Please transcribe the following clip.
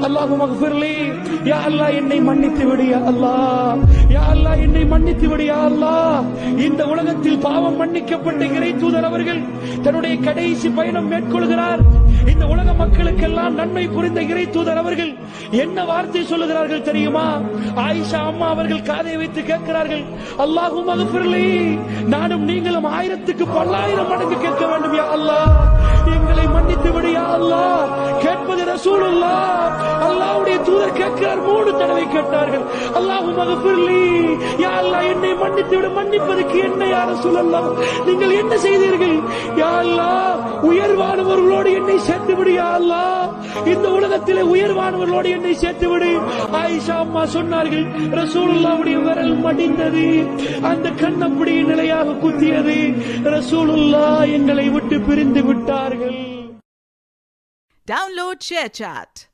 அல்லாஹும்ம அக்ஃபிர்லி, யா அல்லாஹ் என்னை மன்னித்து விடு யா அல்லாஹ், யா அல்லாஹ் என்னை மன்னித்து விடு யா அல்லாஹ். இந்த உலகத்தில் பாவம் மன்னிக்கப்பட்ட இறை தூதர் அவர்கள் தன்னுடைய கடைசி பயணம் மேற்கொள்கிறார். இந்த உலக மக்களுக்கெல்லாம் நன்மை புரிந்த இறை தூதர் அவர்கள் என்ன வார்த்தை சொல்லுகிறார்கள் தெரியுமா? ஆயிஷா அம்மா அவர்கள் காதை வைத்து கேட்கிறார்கள், அல்லாஹும்ம அக்ஃபிர்லி, நானும் நீங்களும் 1000க்கு 1000 மடங்கு கேட்க வேண்டும் யா அல்லாஹ், எங்களை மன்னித்து விடு யா அல்லாஹ். கேட்பது ரசூலுல்லாஹ், அல்லாஹ்வுடைய தூதர் கேட்கிறார். 3 தடவை கேட்டார்கள். அல்லாஹும்ம அக்ஃபிர்லி, யா அல்லாஹ் என்னை மன்னித்து விடு. மன்னிப்பதற்கு என்ன யா ரசூலல்லாஹ், நீங்கள் என்ன செய்தீர்கள்? யா அல்லாஹ் உயர்வானவர்களோடு என்னை சேர்த்து விடு யா அல்லாஹ், இந்த உலகத்திலே உயர்வானவர்களோடு என்னை சேர்த்து விடு. ஆயிஷா அம்மா சொன்னார்கள், ரசூலுல்லாஹ்வுடைய விரல் மடிந்தது, அந்த கண் அப்படியே நிலையாக குத்தியது. ரசூலுல்லாஹ் எங்களை விட்டு பிரிந்து விட்டார்கள். Download ShareChat.